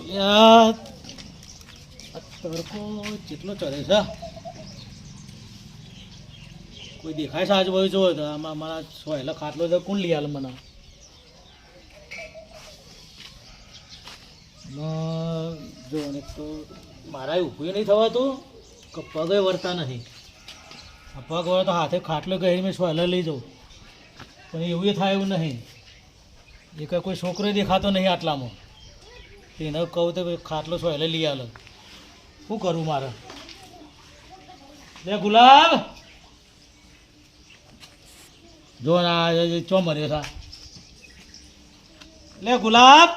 યાર તડકો કેટલો ચડે છે કોઈ દેખાય છે આજુબાજુ જોવો તો આમાં મારા સોયલા ખાટલો તો કોણ લઈ આલે મને જો ને તો મારા ઊભું નહીં થવાતું કે પગે વળતા નથી આ પગ વળે તો હાથે ખાટલો ગઈ મેં સોયલા લઈ જાઉં પણ એવું થાય એવું નહીં એ કંઈ કોઈ છોકરો દેખાતો નહીં આટલામાં એને કહું તો ખાટલો સોયલે લઈ આલે શું કરું મારે લે ગુલાબ જો ના ચો મર્યો થા લે ગુલાબ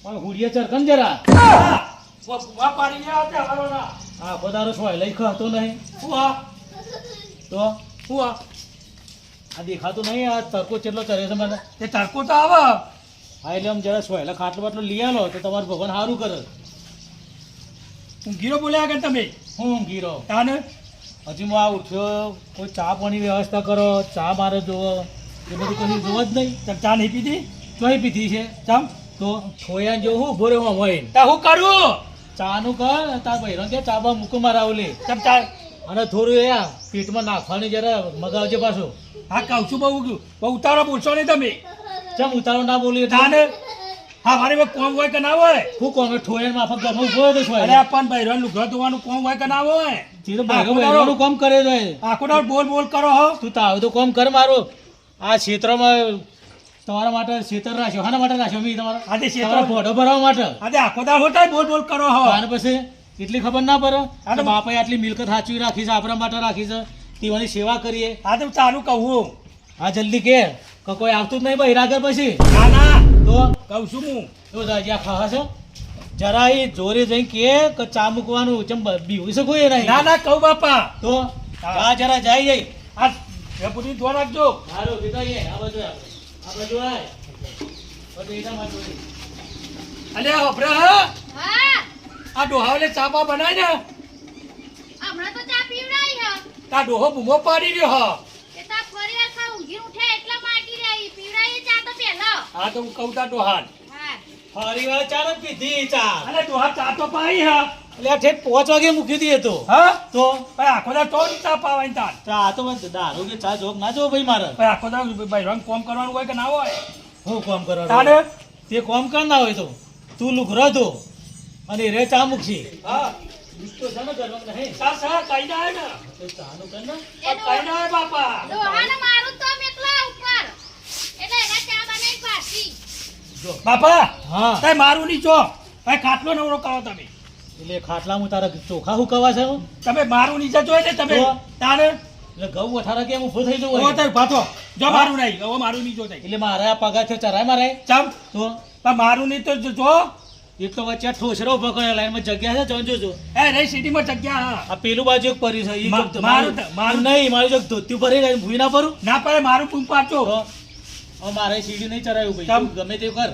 પણ હુડિયા ચરકન જરા હા પધારો સોયલે ખાતો નહીં શું હા તો શું આ દેખાતું નહીં આ તડકો કેટલો ચરે છે મને તે તડકો તો આવે હા એટલે આમ જરા સોયલા ખાટલો બાટલો લઈ આલો તો તમારું ભગવાન સારું કરે હું ગીરો બોલ્યા આગળ તમે હું ગીરો તાને હજી હું આ ઉઠ્યો કોઈ ચા પાણી વ્યવસ્થા કરો ચા મારે જોવો એ બધું કશું જોવો જ નહીં તમે ચા નહીં પીધી ચોઈ પીધી છે ચમ તો થોયા જો હું ભોરે હું હોય તા હું કરું ચાનું કર તાર બહેરો કે ચા બા મૂકો મારા ઓલી તમ ચા અને થોડું એ પેટમાં નાખવાની જરા મગાવજે પાછું હા કહું છું બહુ ઉતારો બોલશો નહીં તમે ચમ ઉતારો ના બોલી તાને હા મારે કોમ હોય કે ના હોય હું કોમ ઠોયા માફક ગમે ઉભો હોય તો શું અરે પણ બહેરો લુગડો ધોવાનું કોમ હોય કે ના હોય તો બહેરોનું કામ કરે છે આખો દાડો બોલ બોલ કરો હો તું તો આવું તો કામ કર મારું આ ક્ષેત્રમાં તમારા માટે ક્ષેત્ર રાખ્યો હાના માટે રાખ્યો મેં તમારા આજે ક્ષેત્ર ભોડો ભરાવવા માટે આજે આખો દાડો હોતા બોલ બોલ કરો હો અને પછી એટલી ખબર ના પડે કે બાપાએ આટલી મિલકત સાચવી રાખી છે આપણા માટે રાખી છે તેઓની સેવા કરીએ હા તો ચાલુ કહું હા જલ્દી કે કોઈ આવતું જ નહીં ભાઈ આગળ પછી ના ના તો કહું છું હું જો જ્યાં ખાવા છે જરા એ જોરે જઈ કે ચા મૂકવાનું ચમ બીવું શકું એ નહીં ના ના કહું બાપા તો હા જરા જાય જઈ આ પૂરી ધોવા રાખજો સારું કીધા આ બાજુ આ બાજુ આય બધું એનામાં જોઈ અલ્યા અભરા હા હા આ ડોહાવલે ચાપા બનાય ને હમણાં તો ચા પીવડાઈ હ તા ડોહો બૂમો પાડી રહ્યો હા તે તા ફરી આખા ઊંઘી ઉઠે એટલા માટી રહી પીવડાઈ ચા તો પહેલો હા તો હું કહું તા ડોહાન હા ફરી વાર ચા નથી પીધી ચા અરે ડોહા ચા તો પાઈ હા એટલે આ ઠેઠ 5 વાગે મૂકી દીધી તો હા તો ભાઈ આખો દા તો ચા પાવાની તાર ચા તો દારૂ કે ચા જોક ના જો ભાઈ મારે ભાઈ આખો દા ભાઈ રંગ કોમ કરવાનું હોય કે ના હોય હું કોમ કરવાનું તાને તે કોમ કર ના હોય તો તું લુઘરો ધો અને રે ચા મૂકશી હા તો શાનો કરવાનું નહીં સર સર કઈ ના ને તો ચાનું કર ને કઈ ના બાપા ડોહાને મારું તો મેકલા ઉપર એટલે એના ચા બનાવી પાછી જો બાપા હા તઈ મારું ની જો ભાઈ ખાટલો નવરો કરો તમે એટલે ખાટલામાં તારા ચોખા હુકવા છે તમે મારું નીચે જોઈ ને તમે તો? તારે એટલે ઘઉં અઠારા કેમ ઉભો થઈ જવું ઓ હોય? તઈ ભાતો જો મારું નહીં હવે મારું ની જો તઈ એટલે મારે આ પગા છે ચરાય મારે ચમ તો પણ મારું નહીં તો જો એક તો વચ્ચે ઠોસરો ઉભો કરે લાઈનમાં જગ્યા છે જોજો જો એ રે સિટીમાં જગ્યા હા આ પેલું બાજુ એક પરી છે ઈ મા- જો મારું મારું નહીં મારું જો ધોતી ભરી ગઈ ભૂઈ ના ભરું ના પડે મારું બૂમ પાડજો તો હવે મારે સીડી નહીં ચરાયું ભાઈ ચમ. તું ગમે તે કર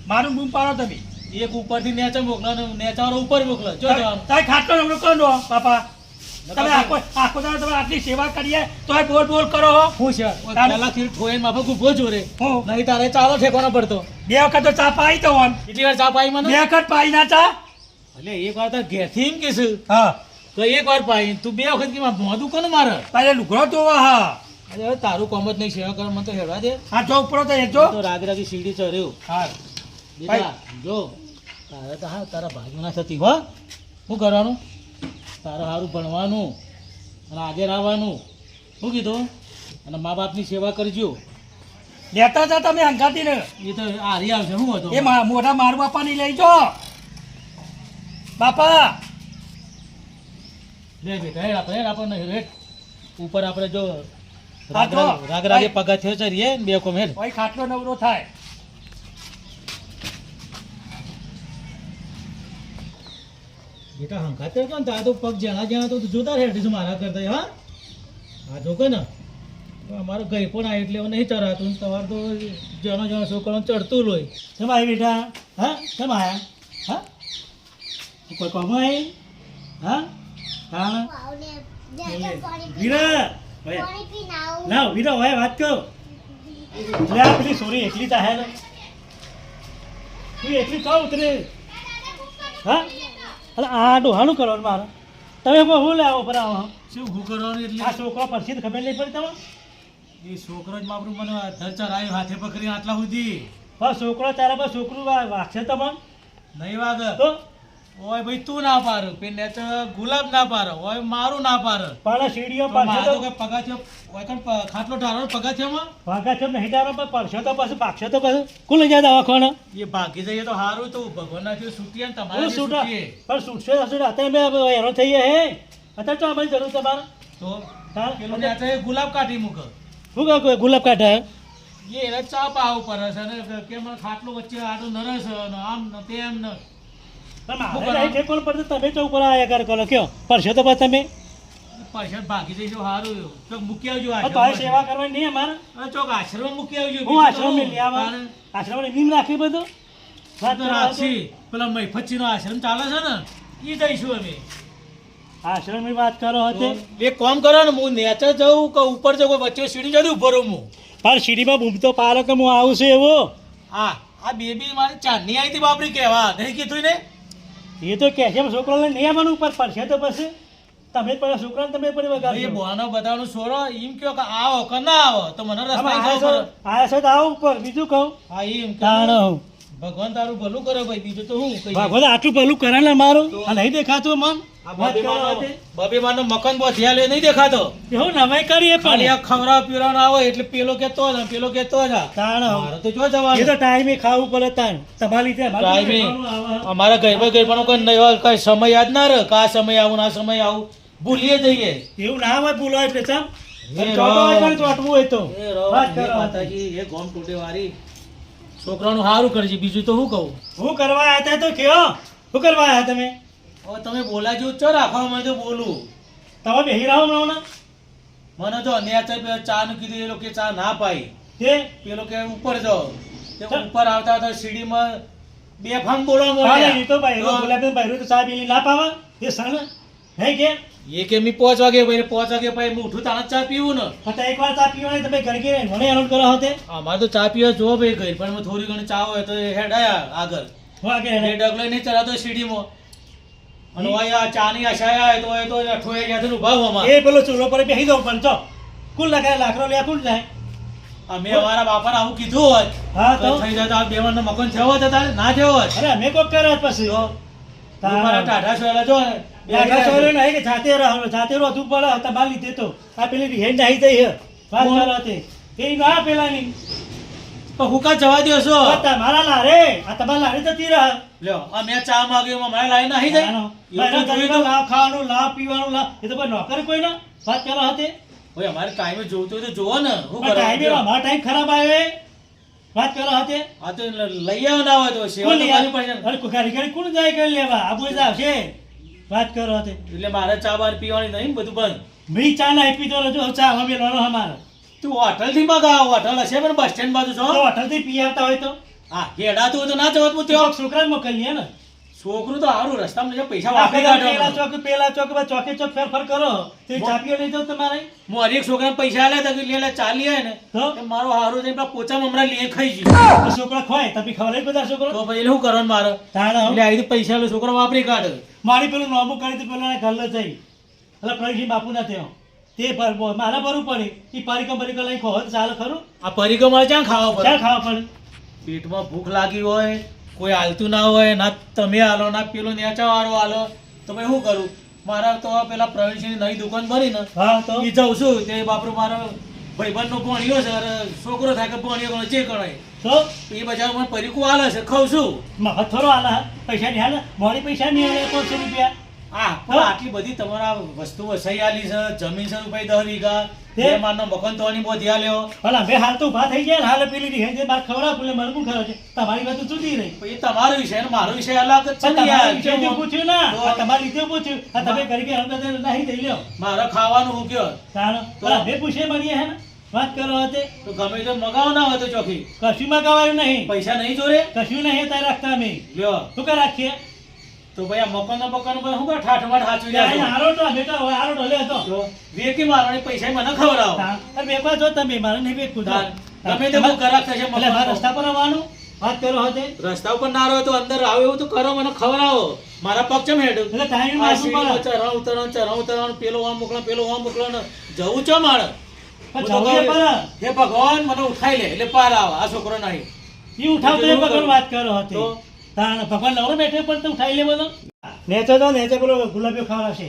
મારું બૂમ પાડો તમે એક ઉપરથી નેચે મોકલો નેચાવાળો ઉપર મોકલો જો જવાનું તાઈ ખાટલો નવરો કરો નો બાપા તમે આખો દાડો તમે આટલી સેવા કરીએ તોય બોલ બોલ કરો હો હું છે પેલા ખીર ઠોઈને માફક ઉભો જોરે હું નહીં તારે ચાલો ઠેકોનો પડતો બે વખત તો ચા પાઈ તો ઓન એટલી વાર ચા પાઈ મને બે વખત પાઈ ના ચા એટલે એક વાર તાર ઘેરથી એમ કહેશું હા તો એક વાર પાઈ તું બે વખત કે મોઢું કોને મારે પહેલે લુગડો ધોવા હા અરે હવે તારું કોમ જ નહીં સેવા કર મને તો હેડવા દે હા જો ઉપર તો એ જો તો રાગે રાગે સીડી ચડ્યો હા બેટા જો તારે તો હા તારા ભાગી ના થતી હો શું કરવાનું તારે સારું ભણવાનું અને આગળ આવવાનું શું કીધું અને મા બાપની સેવા કરજો લેતા જા તમે હંગાતી ને એ તો હારી આવશે શું હતો એ મોઢા મારું બાપાની લઈ જો બાપા લે બેટા હેડ આપણે આપણને હેડ ઉપર આપણે જો હા તો. રાગ રાગે પગા થયો છે રે બે કોમ હેડ ભાઈ ખાટલો નવરો થાય બેટા હંકાતે કોણ તા તો પગ જણા જણા તો જોતા હેડ છે મારા કરતા હા હા જો કે ને અમારે ગઈ પણ આ એટલે નહીં ચરાતું તમારે તો જણો જણો છોકરો ચડતું લોય કેમ આવી બેટા હા કેમ આયા હા કોઈ કોમ આવી હા હા વીરા ના વીરા ભાઈ વાત કહો એટલે આ પેલી સોરી એકલી તા હે ને તું એટલી કહું ઉતરે હા અરે આ ડોહાનું કરવાનું મારે તમે હું લાવો પર આવો શું ઊભું કરવાનું એટલે આ છોકરો પરથી તો ખબર નહીં પડી તમે એ છોકરો જ માપરું મને ધર ચરાયું હાથે પકડી આટલા સુધી બસ છોકરો તારા પર છોકરું વાગશે તમને નહીં વાગ તો ઓય ભાઈ તું ના પાર પેને તો ગુલાબ ના પાર ઓય મારું ના પાર પાલા સીડીઓ તો પાછો મારો તો કે પગાથિયો ઓય કણ ખાટલો ઢારો પગાથિયામાં વાગા છો નહીં તારો પર પડશો તો પછી પાકશો તો પછી કોણ લઈ જાય દવાખાને એ ભાગી જઈએ તો સારું તો ભગવાનના જે છૂટીએ ને તમારે હું જે છૂટા છૂટીએ. પણ છૂટશે અત્યારે મેં હેરો થઈ ગયા હે અત્યારે તો અમારી જરૂર તમારે તો તાર પેલો ન્યાચે ગુલાબ કાઢી મૂક શું કહું ગુલાબ કાઢા એ એને ચા પાવ પર હશે ને કે મને ખાટલો વચ્ચે આડો નરસ ને આમ ને તેમ ને મારે નહીં ઠેકોણ પડતું તમે ચૌ પર આયા કર કરો કયો પડશો તો પછી તમે પૈસા ભાગી જઈશું સારું ચોક મૂકી આવજો તો આશ્રમ સેવા કરવાની નહીં અમારે અરે ચોક આશ્રમ મૂકી આવજો હું આશ્રમ મેં લઈ આવા આશ્રમ નીમ રાખી બધું વાત કરો રાખશી પેલા મૈફતજી નો આશ્રમ ચાલે છે ને એ જઈશું અમે આશ્રમ ની વાત કરો હતી એક કામ કરો ને હું નેચર જાઉં કે ઉપર જાઉં કોઈ વચ્ચે સીડી જતી ઉભો રહું હું પણ સીડીમાં બૂમતો પારો કે હું આવું છું એવો આ બેબી મારી ચાંદની આવી હતી બાપરી કહેવા નહીં કીધું ને એ તો કહે છે છોકરાને નહીં આવવાનું ઉપર પડશે તો પછી તમે જ પડે છોકરાને તમે પડી એ વગાડશો બોનો બધાનું છોરો એમ કયો કે આવો કે ના આવો તો મને રસ્તા ખાવ આયા છો તો આવો ઉપર બીજું કહું હા એમ કે તાણ ભગવાન તારું ભલું કરે ભાઈ બીજું તો હું કહીએ. ભગવાન આટલું પેલું કરે ને મારું આ નહીં દેખાતું મન આ વાત કરો બબીમાનો- હતી. બબીમાનો મકાન બોધિયા લે નહીં દેખાતો એવું નવાઈ કરીએ ખાલી પણ આ ખવડાવ પીવડાવવાનો આવે એટલે પેલો કેતો જ પેલો કેતો જ તાણ મારે તો જો એ તો જવાનું ટાઈમે ખાવું પડે તાણ તમારી રીતે અમારે ટાઈમે ખાવાનું આવે. અમારા ગરબાનો કોઈ નહીં કઈ સમય યાદ ના રહે કે આ સમય આવું ને આ સમય આવું ભૂલીએ જઈએ એવું ના હોય ભૂલો એટલે ચમ એ ચોટો હોય રામ. તો ચોટવું હોય તો એ રહો, વાત એ કરો માતાજી એ ગોમ તૂટે વાળી છોકરાનું સારું કરજે બીજું તો શું કહું હું કરવા આવ્યા હતા તો કયો શું કરવા આવ્યા તમે હવે તમે બોલા જેવું ચો રાખવા મને તો બોલું તમે બેહી રહો હમણાં મને તો અન્યાય ચા નું કીધું એ લોકો કે ચા ના પાઈ તે પેલો કે ઉપર જાઓ તે ચાલ. ઉપર આવતા આવતા સીડીમાં બે ફામ બોલવા પાડે મળ્યા નહીં તો ભાઈ તો ગુલાબી ભાઈ તો ચા પીલી ના પાવા એ સણ હે કે એ કે મી 5 વાગે ભાઈ 5 વાગે ભાઈ હું ઉઠું તાણ જ ચા પીવું ને પછી એકવાર ચા પીવાની તમે ઘર કે મને હેરાન કરો હોતે અમારે તો ચા પીવા જો ભાઈ ગઈ પણ થોડી ઘણી ચા હોય તો એ હેડ આયા આગળ હું આગે એ ડગલો નહીં ચલાતો સીડીમાં અને ઓય આ ચાની આશાયા હોય તો એ તો અઠવાડિયા જ્યાંથી ઊભા હો અમારે એ પેલો ચૂલો પર બેહી જાવ પણ ચો કુલ લગાય લાકડો લે કુલ જાય અમે અમારા બાપાને આવું કીધું હોત હા તો તો થઈ જાય તો આ બેવાનો મકાન થયો હોત તારે ના થયો હોત અરે અમે કોક કરે પછી મારા ટાઢા સોયલા જો ને લાકડા ચોરે નહીં કે જાતે રહો જાતે રોધું પડે તમારી લીધે તો આ પેલી રિહેન્ડ આવી થઈ હે વાત કોણ? કરો તે એ ના પેલાની પણ હુકા જવા દો છો આ તમારા લારે આ તમારા લારે જતી રહે લ્યો અમે ચા માંગ્યો હમણાં લાઈન આવી જાય આનો. એવું તો જોયું તો. લાવ ખાવાનું લાવ પીવાનું લાવ એ તો કોઈ નોકર કોઈ ના વાત કરો હતી ભાઈ અમારે ટાઈમે જોવું હોય તો જોવો ને શું ટાઈમે કરો અમારો ટાઈમ ખરાબ આવે વાત કરો હતી આ તો લઈ આવો ના હોય તો સેવા કોણ તો યાર? કરવી પડશે ને. અરે ઘડી કોણ જાય કરી લેવા આ બોલ આવશે વાત કરો હતી એટલે મારે ચા બાર પીવાની નહીં બધું બંધ મી ચા ના પીતો રહેજો ચા હવે લેવાનો અમારે તું હોટલ થી મગાવ હોટલ હશે પણ બસ સ્ટેન્ડ બાજુ છો તો હોટલ થી પી આવતા હોય તો હા હેડાતું હોય તો ના જવાત હું ત્યાં છોકરા મોકલીએ ને છોકરું તો સારું રસ્તામાં લઈ જાઓ, પૈસા વાપરી કાઢો પેલા ચોક ચોકે ચોક ફેરફાર કરો તો ચાપીઓ લઈ જાઓ તમારે હું હરેક છોકરાને પૈસા આલ્યા તા કે લે ચાલી આવે ને તો તો મારો હારું જઈને પેલા પોચામાં હમણાં લઈ ખાઈ ગયું તો છોકરા ખોય તમે ખવડાવી બધા છોકરો તો પછી શું કરવાનું મારે તાણે એટલે આવી રીતે પૈસા લે છોકરો વાપરી કાઢે મારી પેલું નોમું કરી તો પેલા ઘર જઈ એટલે પ્રવીણજી બાપુ ના થયો તે મારા ભરવું પડે એ પરિકો લઈ ખો ચાલે ખરું આ પરિકો મારે ક્યાં ખાવા પડે ક્યાં ખાવા પડે પેટમાં ભૂખ લાગી હોય કોઈ હાલતું ના હોય ના તમે હાલો ના પેલો નેચા વાળો હાલો તો ભાઈ શું કરું મારા તો પેલા પ્રવીણસિંહની નવી દુકાન ભરી ને હા તો એ જાઉં છું તે બાપરો મારો ભાઈબંધનો ભણ્યો છે અરે છોકરો થાય કે ભણ્યો ગણો જે ગણાય તો એ બજારમાં પરિકું હાલે છે ખાઉં છું મફત થોડો આલા પૈસા નહીં હાલે મોડી પૈસા નહીં હાલે 500 રૂપિયા હા પણ આટલી બધી તમારા વસ્તુ વસાઈ આલી છે જમીન છે રૂપિયા 10 વીઘા તે? બે મારનો મકાન તોની બોધી આલ્યો ભલા બે હાલ તો ઉભા થઈ ગયા ને હાલ પેલી રીહે જે માર ખવડાવ પેલે મને કોણ ખવડાવે છે તમારી વાત તો જુદી રહી એ તમારો વિષય ને મારો વિષય અલગ જ છે પણ ને તમારી યાર. વિશે જે પૂછ્યું ના તો? આ તમારી રીતે પૂછ્યું આ તમે કરી ગયા અંદર નહીં દઈ લ્યો મારે ખાવાનું હું કયો તારો ભલા બે પૂછે મળીએ હે ને વાત કરો હતી તો ગમે તો મગાવો ના હોય તો ચોખી કશું માં ગવાયું નહીં પૈસા નહીં જોરે કશું નહીં તારે રાખતા અમે લ્યો શું કર રાખીએ તો ભાઈ આ મકાન શું કરે ઠાઠમાટ હાચવી ત્યાં જાય હારો તો બેટા હવે હારો ઢોલે હતો તો વેકી મારવાની પૈસા મને ખવડાવો અરે બેકવા જો તમે મારે નહીં બેકવું તાર. ગમે તે બહુ ગરાક થશે એટલે મારા મકાનમાં. રસ્તા પર આવવાનું વાત કરો હોતે રસ્તા ઉપર ના રહ્યો તો અંદર આવો એવું તો કરો, મને ખવડાવો. મારા પગ ચમ હેડ એટલે ટાઈમ આ માસું સીડીમાં પડે ચઢાવ ઉતરવાનું, પેલો આમ મોકલો, પેલો આમ મોકલો ને જવું ચો મારે. પણ હું તો જવું એ કહું, પડે. હે ભગવાન મને ઉઠાઈ લે એટલે પાર આવે. આ છોકરો નહીં ઈ ઉઠાવતો એ ભગવાન વાત કરો હોતે તો? તાણ ભગવાન નવરો બેઠે પણ તો ઉઠાઈ લે બધો નેચો તો નેચે પેલો ગુલાબીઓ ખવડાવશે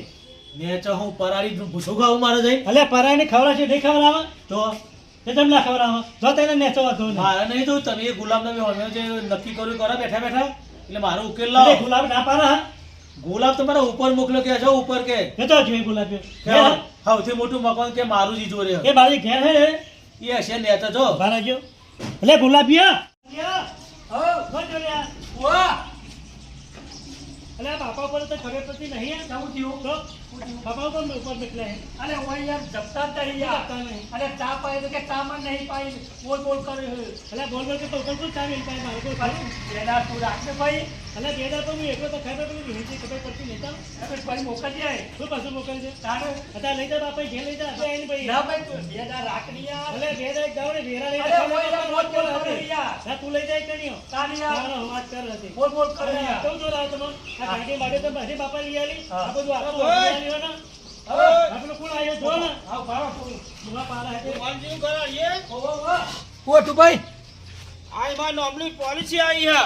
ને ચો હું પરારી ભૂસું ખાવું મારે જઈ અલે પરાઈને ખવડાવશે નહીં ખવડાવે તો એ તમને ના ખવડાવે જો તેને નેચો હતો ને મારે નહીં તો તમે એ ગુલાબને અમે જે નક્કી કર્યું કરો બેઠા બેઠા એટલે મારો ઉકેલ અરે લાવો. ગુલાબ ના પાડે હા ગુલાબ તમારા ઉપર મોકલ્યો કે છો ઉપર કે એ તો જોઈએ ગુલાબીઓ સૌથી મોટું મકાન કે મારું જ ઈજો રે એ બારી ઘેર હે એ હશે ને તો જો બારા જો અલે ગુલાબીઓ અલે બાપા ઉપર તો ખબર પડતી નહીં જાવું થયું તો બાપા ઉપર નીકળે અરે ઓય યાર જપતા જ નહીં યાર. અરે ચા પાય તો કે ચા માં નહીં પાય બોલ બોલ કરે છે. અલે બોલ બોલ કે તો ઉપર કોઈ ચાવી પાય મારે કોઈ ખાલી બેડા તું રાખને ભાઈ. અલે બેદા તો હું એકલો તો ખાઈ પેલું હિન્દી ખબર પડતી નહીં તો અરે ભાઈ મોકલજે. શું પાછું મોકલજે તારે અત્યારે લઈ જા બાપા ઘેર લઈ જા આપણે આઈને ભાઈ ના ભાઈ તું બેડા રાખની યાર. અલે બેદા એક ગાવ ને વેરા લઈ અરે ઓય યાર બોલ બોલ કરે યાર. ના તું લઈ જાય કણીઓ તારી યાર ના વાત કર હતી બોલ બોલ કરે અરે યાર. કેવું જો લાવ તમે આ ગાડી બાડી તો બધી બાપા લઈ આલી હા. આ બધું આખું ઓય. લઈ આલ્યો ને હવે આપણો કોણ આવ્યો જો ને આવ ભાડો તું. બુવા પારા હે ઓટુ ભાઈ આઈ માં નોમની પોલિસી આવી હે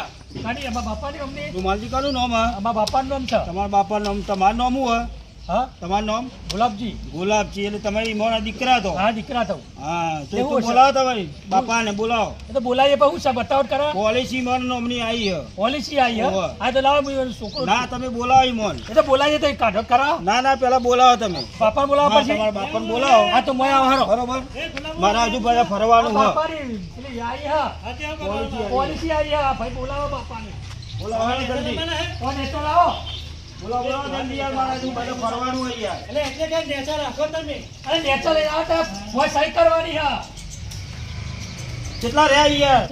કાની અમારા બાપાની અમને રૂમાલજી કાનું નામ હા અમારા બાપાનું નામ છે. તમારા બાપાનું નામ તમારું નામ શું હા હા તમારું નામ ગુલાબજી. ગુલાબજી એટલે તમારી મોના દીકરા તો હા દીકરા થવું. હા તો એવું તું હશે. બોલાવો તમારી બાપાને બોલાવો એ તો બોલાવીએ પણ હું છે બતાવટ કરવા પોલિસી મોન નામની આવી હે પોલિસી આવી હે. ઓવે. હા તો લાવો હું છોકરો ના તમે બોલાવો ઈ મોન એ તો બોલાવીએ તો કાઢો કરાવો. ના ના પેલા બોલાવો તમે બાપા બોલાવો હા, પછી તમારા બાપાને બોલાવો હા તો મોય આવો બરોબર એ ગુલાબ મારા હજુ બધા ફરવાનું હે બાપાની પેલી આવી હા હા ત્યાં બોલાવો પોલિસી આવી હા ભાઈ બોલાવો બાપાને. બોલાવો ને જલ્દી મને હે કોણ એ તો લાવો. બોલાવો બોલાવો જલ્દી યાર મારા હજુ બધા ફરવાનું હોય યાર એટલે એટલે કઈ નેચા રાખો તમે અરે નેચર લઈ આવો તો મોય સહી કરવાની હા. કેટલા રહ્યા યાર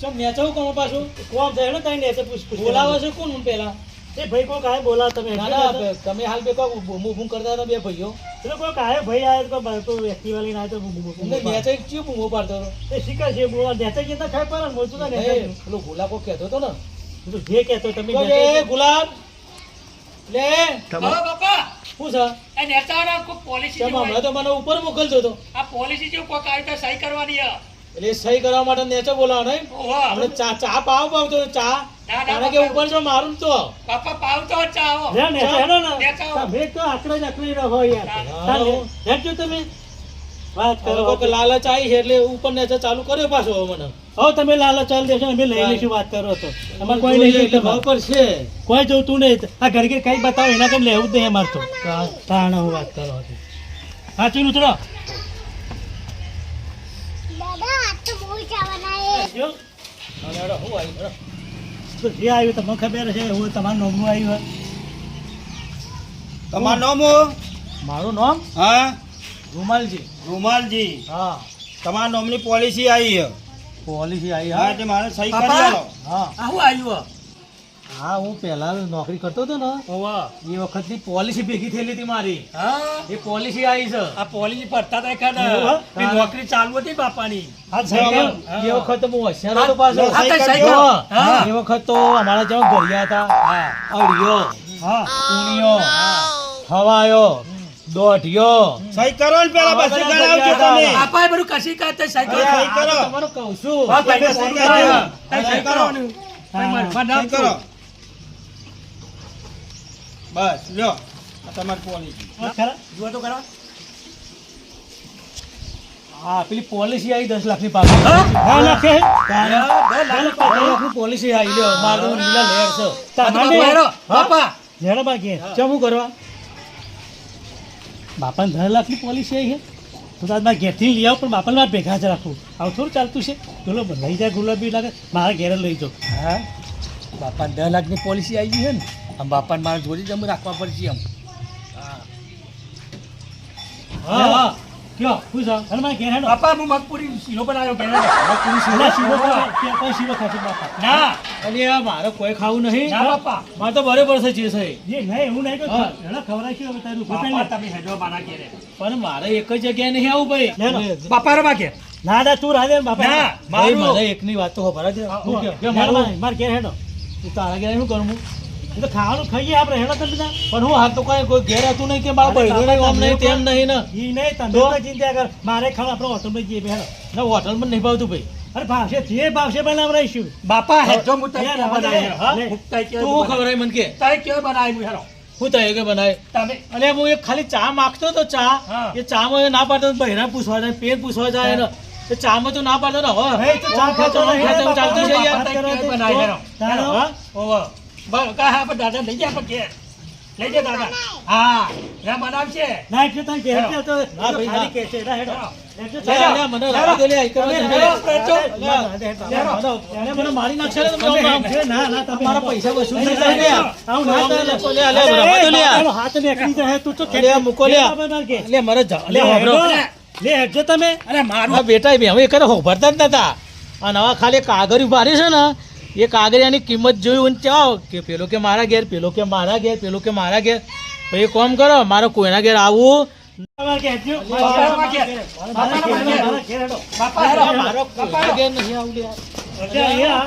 ચમ નેચા કોણ પાછું કોમ થાય ને કઈ નેચા પૂછ બોલાવો છે કોણ હું પેલા એ ભાઈ કોઈ કાય બોલાવ તમે ના ના તમે હાલ બે બૂમ કરતા હતા બે ભાઈઓ એટલે કોઈ કાય ભાઈ આયો તો એક્ટિવા લઈને આયો તો એમને નેચે ચિયો બૂમો પાડતો હતો એ શીખર છે બોલા નેચા કેતા ખાય પર મોચું ના નેચા એ પેલો ગુલાબો કહેતો હતો ને તું જે કહેતો તમે તો નેચા એ ગુલાબ લે હવે બાપા શું છે એ નેતાવાળા કોઈ પોલિસી ચમ હમણાં તો મને ઉપર મોકલતો હતો આ પોલિસી જેવું કોઈ આવી તો સહી કરવાની હા. એટલે સહી કરવા માટે નેચો બોલાવો નહીં ઓહો. આપણે ચા પાવતો ચા ના, કારણ કે ઉપર જો મારું ને તો બાપા પાવ તો જ ચાવો. લે નેચા હેડો ને નેચા આવો. તમે તો આકડી રહો યાર હા. ચાલે હેડજો તમે વાત કરો હવે કોઈક લાલચ આવી છે એટલે ઉપર નેચો ચાલુ કર્યો પાછો હવે મને હવે તમે લાલા ચાલ દેશો અમે લઈ લઈશું વાત કરો તો અમારે કોઈ જોઈએ નહીં એટલે ભાવ પર છે કોઈ જોતું નહીં આ ઘર ઘર કઈ બતાવો એના કઈ લેવું જ નહીં અમારે તો તાણ હું વાત કરો હતી હા ચીન ઉતરો જો, અને હેડો, હું આવી હેડો. તો જે આવ્યું તમને ખબર છે હું તમારું નોમનું આવ્યું હોય. તમારું નામ શું? મારું નામ હા રૂમાલજી રૂમાલજી હા તમારા નામની પોલિસી આવી હે પોલિસી આવી હા હા તે મારે સહી કરી બાપા. આલો હા આ શું આવ્યું હા હું પહેલા નોકરી કરતો હતો ને ઓવા એ વખતની પોલિસી ભેગી થયેલી હતી મારી હા એ પોલિસી આવી છે આ પોલિસી પડતા હતા એવું, એકાદ હા? પેલી નોકરી ચાલુ હતી બાપાની હાથ સહી કરો. એ વખત હું હોશિયાર હતો પાછો હા, તો સહી જો, કરો. હા. એ વખત તો અમારા જેવા ઘરિયા હતા હા અડિયો હા કુણિયો હવાયો દોઢિયો સહી કરો ને પેલા આવા પછી બધા કરાવજો જગ્યા તમે હતા. બાપાએ બધું કશી કરતા સહી કરો. અરે, સહી કરો. આ તો તમારું કહું છું હા, ભાઈ, સહી સહી કરો. કરો. હા, સહી કરો. કરવાનું. ભાઈ, મારે નામ સહી કરો શું? બસ લ્યો આ તમારી પોલિસી હા, ખરા? જુઓ તો ખરા. હા પેલી પોલિસી આવી 10 લાખની પાછી હા, નાખે. 10 લાખની પોલિસી આવી લ્યો મારે તો લીલા લહેર છે આ તો તમારે બાપા હેરો. હા? બાપા લેડો બાકી ચમ હું કરવા બાપાને 10 લાખની પોલિસી આવી છે તો તાર મારા ઘેરથી લઈ આવો પણ બાપાને મારે ભેગા જ રાખવું આવું થોડું ચાલતું છે ચલો લઈ જાય ગુલાબી લાગે મારા ઘેર લઈ જાઓ હા બાપા 10 લાખની પોલિસી આવી છે ને આમ બાપાને મારા જોડી જ અમે રાખવા પડશે આમ હા હા કયો શું છે અને મારા ઘેર હેડો બાપા હું મગપુરી શીરો બનાવ્યો ઘેર અલા, શીરો ખાવા. કોઈ શીરો ખાશે બાપા ના અને આ મારે કોઈ ખાવું નહીં ના બાપા મારે તો બરોબર છે જે છે જે નહીં એવું નહીં કે હા. હેડો ખવડાવીશું હવે તારું બાપા પેલા તમે હેડો મારા ઘેરે પણ મારે એક જ જગ્યાએ નહીં આવું ભાઈ લેલો. બાપા રે બાકે ના ના તું રાધે બાપા ના ભાઈ મારું મને એકની વાત તો ખબર જ હા, હું હા. કે મારું માર ઘેર હેડો તું તારા ઘેર શું કરું હું? એ તો ખાવાનું ખાઈએ આપણે હેડો તમે બધા પણ હું હાથ તો કોઈ ઘેર હતું નહીં કે મારા બૈરું નહીં આમ નહીં તેમ નહીં ને ઈ નહીં તમે તો? કોઈ ચિંતા કર મારે ખાવા આપણે હોટલમાં જઈએ હેડો ના હોટલમાં નહીં ભાવતું ભાઈ અરે ભાવશે જે ભાવશે બનાવડાવીશું બાપા હેઠો હું તઈ યાર, કેવો હવે બનાવ્યો, હા? હું તઈ કેવો તું શું બનાવ્યો. ખબર મને કે તઈ કેવો બનાવ્યું હેરો હું તય કે બનાય તમે અને હું એક ખાલી ચા માગતો તો ચા હા. એ ચામાં એ ના પાડતો તો બહેરા પૂછવા જાય પેન પૂછવા જાય ને એ ચામાં તો ના પાડતો ને હવે ભાઈ તો ચા ખાતો નહીં, ખેંચો ચાલતું છે યાર. વાત કરવા દે. બનાવી હેરો. તારો? હા? ઓવો બસ કા હા પણ દાદા લઈ જા પણ ઘેર. લઈ જા દાદા હા ત્યાં બનાવશે ના એટલે તને ઘેર ના. તો ના ભાઈ, ખાલી ના. કે છે ના હેડો હા. એટલે લે, ચાલો. લે, મને રાહ દે લે, આ કરવા દે. તમે લે, હેડો. લે, લે, મને મારી નાખશે ને તમે આમ. ના ના તમે મારા હેડો. પૈસા વસૂલ લે, થઈ લે, જાય લે. લે. આવું ના લે, ચાલે. લે, લે, લે, રમવા દો લે. તારો હાથ નીકળી જાય તું તો લે, મૂકો લે. લે, મારે લે, હેડો. હોભળો. લે હેડજો તમે અરે મારું આ બેટા બે હવે એકને હોભળતા જ નતા અને હવે ખાલી કાગળિયું ભારી છે ને એ કાગળિયાની કિંમત જોયું ને ચાવ કે પેલો કે મારા ઘેર પેલો કે મારા ઘેર પેલો કે મારા ઘેર ભાઈ કોમ કરો મારે કોઈના ઘેર આવવું તમારે કે હેડજો. બાપા ઘેર. મારા ઘેર, મારા ઘેર હેડો. બાપા હેરો મારો કોઈના ઘેર નહીં આવું લે. એટલે અહીંયા